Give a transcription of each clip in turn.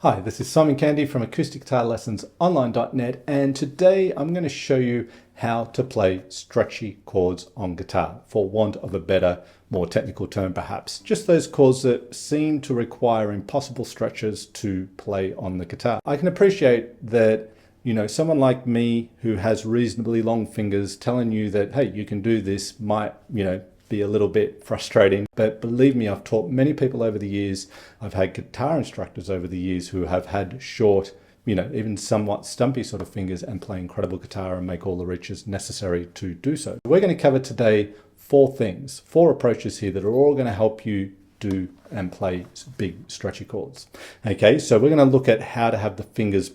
Hi, this is Simon Candy from Acoustic Guitar Lessons Online.net, and today I'm going to show you how to play stretchy chords on guitar, for want of a better, more technical term perhaps. Just those chords that seem to require impossible stretches to play on the guitar. I can appreciate that, someone like me who has reasonably long fingers telling you that, hey, you can do this might, be a little bit frustrating, but believe me, I've taught many people over the years. I've had guitar instructors over the years who have had short, even somewhat stumpy sort of fingers and play incredible guitar and make all the reaches necessary to do so. We're going to cover today four approaches here that are all going to help you do and play big stretchy chords. Okay, so we're going to look at how to have the fingers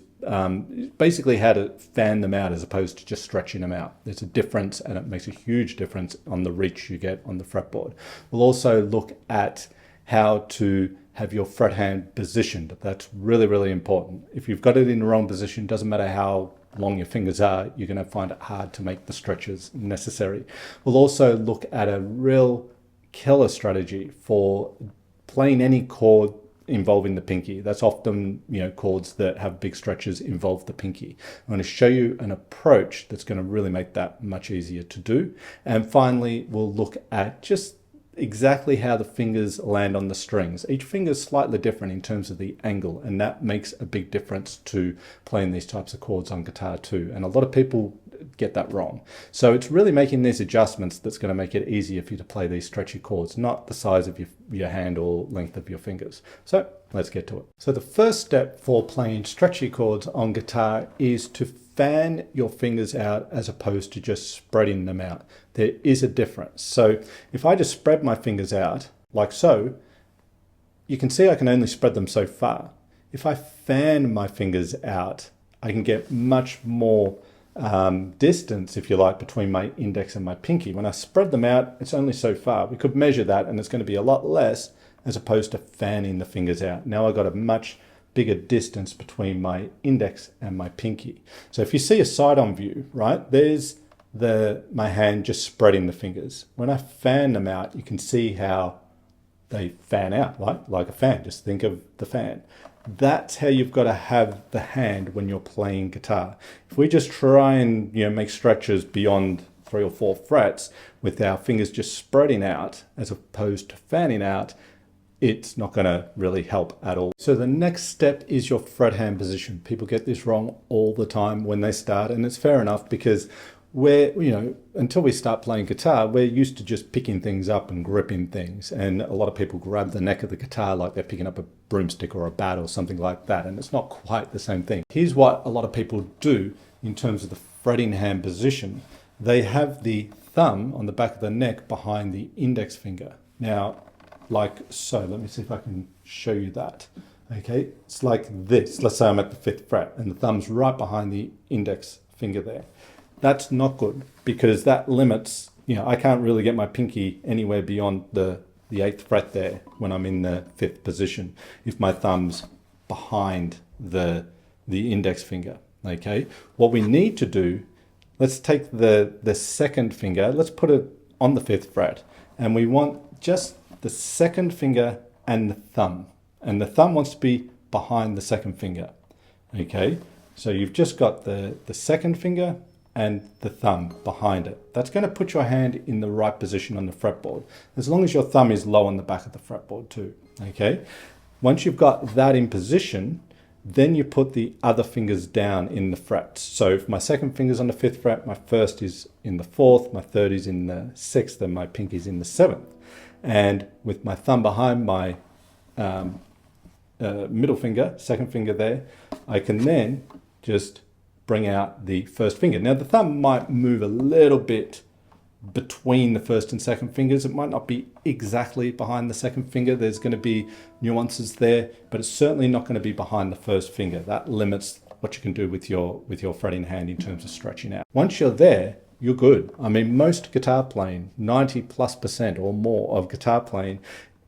basically how to fan them out as opposed to just stretching them out. There's a difference, and it makes a huge difference on the reach you get on the fretboard. We'll also look at how to have your fret hand positioned. That's really, really important. If you've got it in the wrong position, doesn't matter how long your fingers are, you're going to find it hard to make the stretches necessary. We'll also look at a real killer strategy for playing any chord involving the pinky. That's often, chords that have big stretches involve the pinky. I'm going to show you an approach that's going to really make that much easier to do. And finally, we'll look at just exactly how the fingers land on the strings. Each finger is slightly different in terms of the angle, and that makes a big difference to playing these types of chords on guitar too. And a lot of people get that wrong. So it's really making these adjustments that's going to make it easier for you to play these stretchy chords, not the size of your hand or length of your fingers. So let's get to it. So the first step for playing stretchy chords on guitar is to fan your fingers out as opposed to just spreading them out. There is a difference. So if I just spread my fingers out like so, you can see I can only spread them so far. If I fan my fingers out, I can get much more distance, if you like, between my index and my pinky. When I spread them out, it's only so far. We could measure that, and it's going to be a lot less as opposed to fanning the fingers out. Now I've got a much bigger distance between my index and my pinky. So if you see a side-on view, right, there's my hand just spreading the fingers. When I fan them out, you can see how they fan out, like a fan. Just think of the fan. That's how you've got to have the hand when you're playing guitar. If we just try and make stretches beyond 3 or 4 frets with our fingers just spreading out as opposed to fanning out, it's not going to really help at all. So the next step is your fret hand position. People get this wrong all the time when they start, and it's fair enough because until we start playing guitar, we're used to just picking things up and gripping things. And a lot of people grab the neck of the guitar like they're picking up a broomstick or a bat or something like that. And it's not quite the same thing. Here's what a lot of people do in terms of the fretting hand position. They have the thumb on the back of the neck behind the index finger. Now, like so, let me see if I can show you that. Okay, it's like this. Let's say I'm at the 5th fret and the thumb's right behind the index finger there. That's not good because that limits, I can't really get my pinky anywhere beyond the 8th fret there when I'm in the 5th position if my thumb's behind the index finger. Okay, what we need to do, let's take the 2nd finger, let's put it on the 5th fret, and we want just the 2nd finger and the thumb. And the thumb wants to be behind the 2nd finger. Okay, so you've just got the 2nd finger and the thumb behind it. That's going to put your hand in the right position on the fretboard, as long as your thumb is low on the back of the fretboard too. Okay, once you've got that in position, then you put the other fingers down in the frets. So if my 2nd finger's on the 5th fret, my 1st is in the 4th, my 3rd is in the 6th, and my pinky's in the 7th. And with my thumb behind my middle finger, 2nd finger there, I can then just bring out the 1st finger. Now the thumb might move a little bit between the 1st and 2nd fingers. It might not be exactly behind the 2nd finger. There's going to be nuances there, but it's certainly not going to be behind the 1st finger. That limits what you can do with your fretting hand in terms of stretching out. Once you're there, you're good. I mean, most guitar playing, 90+% or more of guitar playing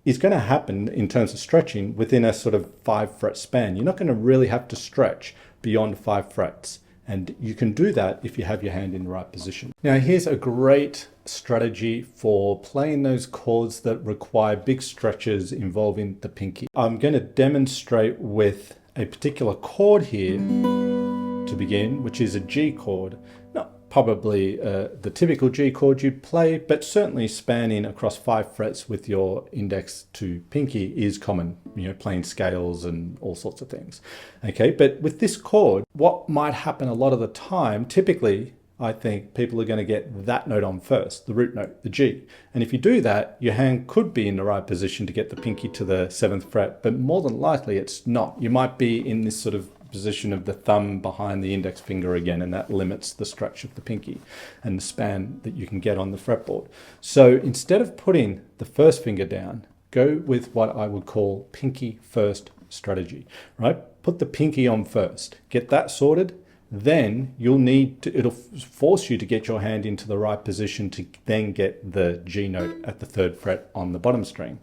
is going to happen in terms of stretching within a sort of 5 fret span. You're not going to really have to stretch beyond 5 frets. And you can do that if you have your hand in the right position. Now here's a great strategy for playing those chords that require big stretches involving the pinky. I'm going to demonstrate with a particular chord here to begin, which is a G chord. Not probably the typical G chord you'd play, but certainly spanning across 5 frets with your index to pinky is common, you know, playing scales and all sorts of things. Okay, but with this chord, what might happen a lot of the time, typically, I think people are going to get that note on first, the root note, the G. And if you do that, your hand could be in the right position to get the pinky to the 7th fret, but more than likely it's not. You might be in this sort of position of the thumb behind the index finger again, and that limits the stretch of the pinky and the span that you can get on the fretboard. So instead of putting the first finger down, go with what I would call pinky first strategy, right? Put the pinky on first, get that sorted. Then you'll need to, it'll force you to get your hand into the right position to then get the G note at the 3rd fret on the bottom string.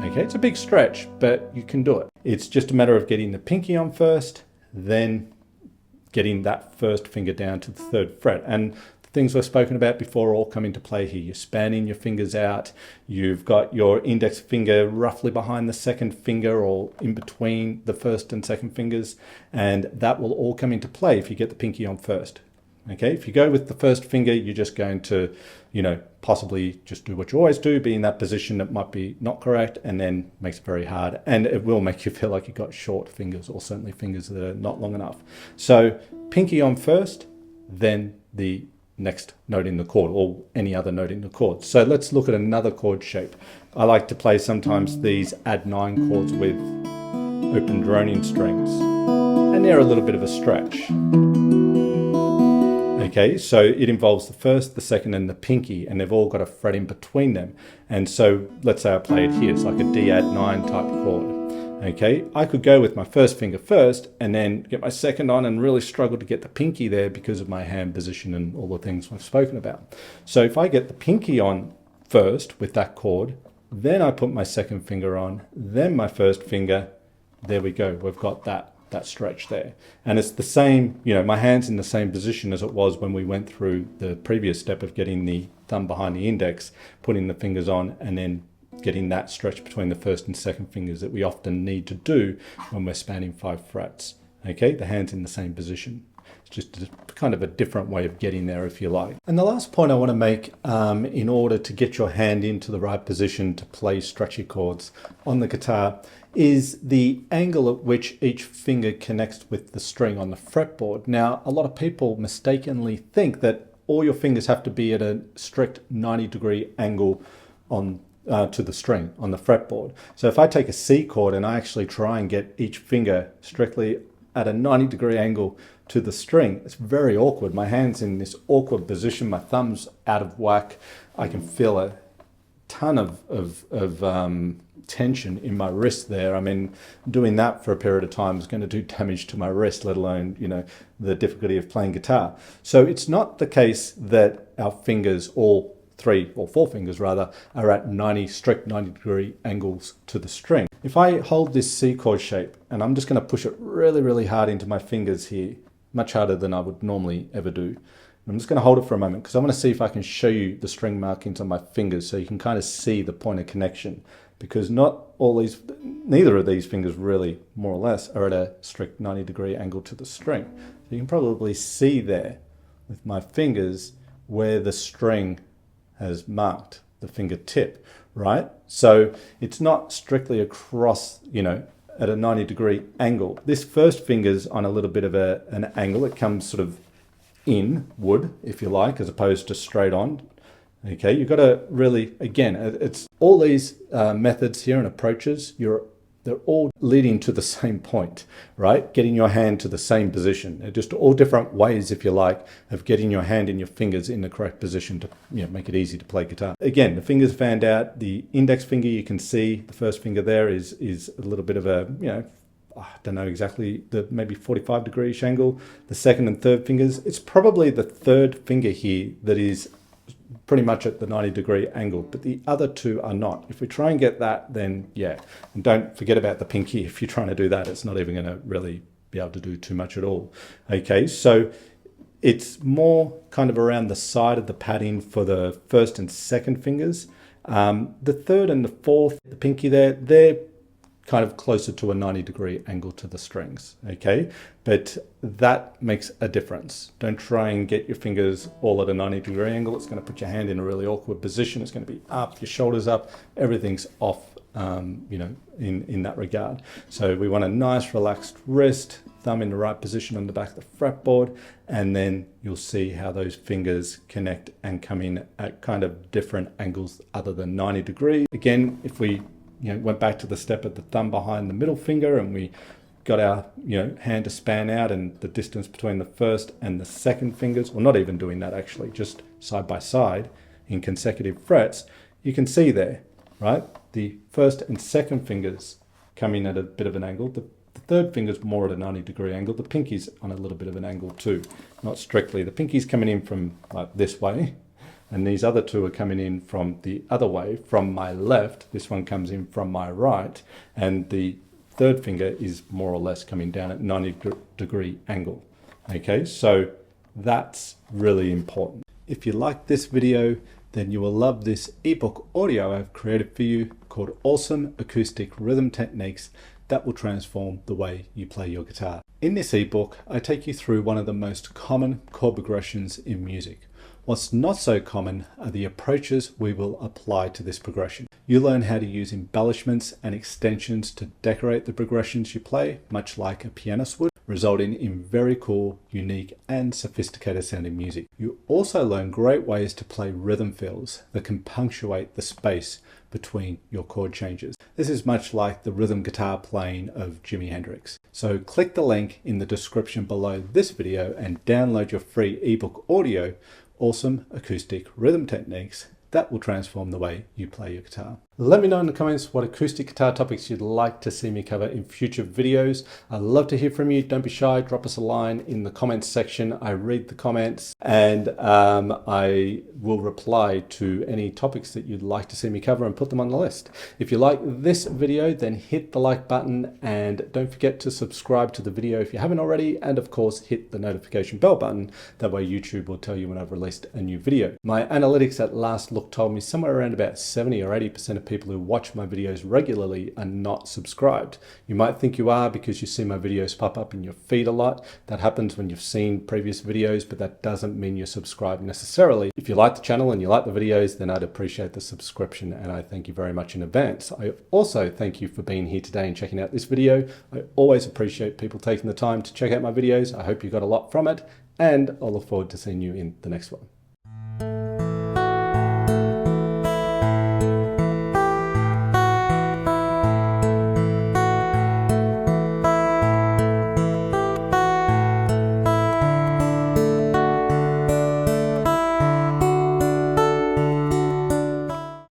Okay, it's a big stretch, but you can do it. It's just a matter of getting the pinky on first, then getting that first finger down to the 3rd fret. And the things we've spoken about before all come into play here. You're spanning your fingers out. You've got your index finger roughly behind the 2nd finger or in between the 1st and 2nd fingers. And that will all come into play if you get the pinky on first. Okay, if you go with the first finger, you're just going to, you know, possibly just do what you always do, be in that position that might be not correct, and then makes it very hard. And it will make you feel like you've got short fingers, or certainly fingers that are not long enough. So pinky on first, then the next note in the chord, or any other note in the chord. So let's look at another chord shape. I like to play sometimes these add 9 chords with open droning strings, and they're a little bit of a stretch. Okay, so it involves the 1st, the 2nd, and the pinky, and they've all got a fret in between them. And so let's say I play it here. It's like a D add 9 type chord. Okay, I could go with my first finger first and then get my 2nd on and really struggle to get the pinky there because of my hand position and all the things we've spoken about. So if I get the pinky on first with that chord, then I put my 2nd finger on, then my 1st finger, there we go, we've got that stretch there. And it's the same, you know, my hand's in the same position as it was when we went through the previous step of getting the thumb behind the index, putting the fingers on, and then getting that stretch between the 1st and 2nd fingers that we often need to do when we're spanning 5 frets. Okay, the hand's in the same position. It's just kind of a different way of getting there, if you like. And the last point I want to make in order to get your hand into the right position to play stretchy chords on the guitar is the angle at which each finger connects with the string on the fretboard. Now, a lot of people mistakenly think that all your fingers have to be at a strict 90-degree angle on to the string on the fretboard. So if I take a C chord and I actually try and get each finger strictly at a 90-degree angle to the string, it's very awkward. My hand's in this awkward position, my thumb's out of whack. I can feel a ton of tension in my wrist there. I mean, doing that for a period of time is going to do damage to my wrist, let alone, you know, the difficulty of playing guitar. So it's not the case that our fingers, all 3 or 4 fingers rather, are at strict 90-degree angles to the string. If I hold this C chord shape, and I'm just going to push it really, really hard into my fingers here, much harder than I would normally ever do. I'm just going to hold it for a moment because I want to see if I can show you the string markings on my fingers so you can kind of see the point of connection, because neither of these fingers really, more or less, are at a strict 90-degree angle to the string. So you can probably see there with my fingers where the string has marked the fingertip, right? So it's not strictly across, you know, at a 90-degree angle. This first finger's on a little bit of an angle. It comes sort of inward, if you like, as opposed to straight on. Okay, you've got to really, again, it's all these methods here and approaches, they're all leading to the same point, right? Getting your hand to the same position. They're just all different ways, if you like, of getting your hand and your fingers in the correct position to, you know, make it easy to play guitar. Again, the fingers fanned out. The index finger, you can see the first finger there is a little bit of a, you know, I don't know exactly, maybe 45-degree angle. The 2nd and 3rd fingers, it's probably the 3rd finger here that is pretty much at the 90-degree angle, but the other 2 are not. If we try and get that, then yeah. And don't forget about the pinky. If you're trying to do that, it's not even going to really be able to do too much at all. Okay, so it's more kind of around the side of the padding for the 1st and 2nd fingers. The 3rd and the 4th, the pinky there, they're kind of closer to a 90-degree angle to the strings, okay? But that makes a difference. Don't try and get your fingers all at a 90-degree angle. It's going to put your hand in a really awkward position. It's going to be up, your shoulders up, everything's off, you know, in that regard. So we want a nice relaxed wrist, thumb in the right position on the back of the fretboard, and then you'll see how those fingers connect and come in at kind of different angles other than 90 degrees. Again, if we went back to the step of the thumb behind the middle finger and we got our hand to span out, and the distance between the first and the second fingers, or not even doing that actually, just side by side in consecutive frets, you can see there, right? The first and second fingers come in at a bit of an angle. The third finger's more at a 90-degree angle. The pinky's on a little bit of an angle too, not strictly. The pinky's coming in from like this way, and these other two are coming in from the other way, from my left. This one comes in from my right, and the third finger is more or less coming down at 90-degree angle. Okay, so that's really important. If you like this video, then you will love this ebook audio I've created for you called Awesome Acoustic Rhythm Techniques that will transform the way you play your guitar. In this ebook, I take you through one of the most common chord progressions in music. What's not so common are the approaches we will apply to this progression. You learn how to use embellishments and extensions to decorate the progressions you play, much like a pianist would, resulting in very cool, unique, and sophisticated sounding music. You also learn great ways to play rhythm fills that can punctuate the space between your chord changes. This is much like the rhythm guitar playing of Jimi Hendrix. So click the link in the description below this video and download your free ebook audio, Awesome Acoustic Rhythm Techniques that will transform the way you play your guitar. Let me know in the comments what acoustic guitar topics you'd like to see me cover in future videos. I'd love to hear from you. Don't be shy. Drop us a line in the comments section. I read the comments, and I will reply to any topics that you'd like to see me cover and put them on the list. If you like this video, then hit the like button, and don't forget to subscribe to the video if you haven't already, and of course hit the notification bell button. That way YouTube will tell you when I've released a new video. My analytics at last look told me somewhere around about 70 or 80% of people who watch my videos regularly are not subscribed. You might think you are because you see my videos pop up in your feed a lot. That happens when you've seen previous videos, but that doesn't mean you're subscribed necessarily. If you like the channel and you like the videos, then I'd appreciate the subscription, and I thank you very much in advance. I also thank you for being here today and checking out this video. I always appreciate people taking the time to check out my videos. I hope you got a lot from it, and I'll look forward to seeing you in the next one.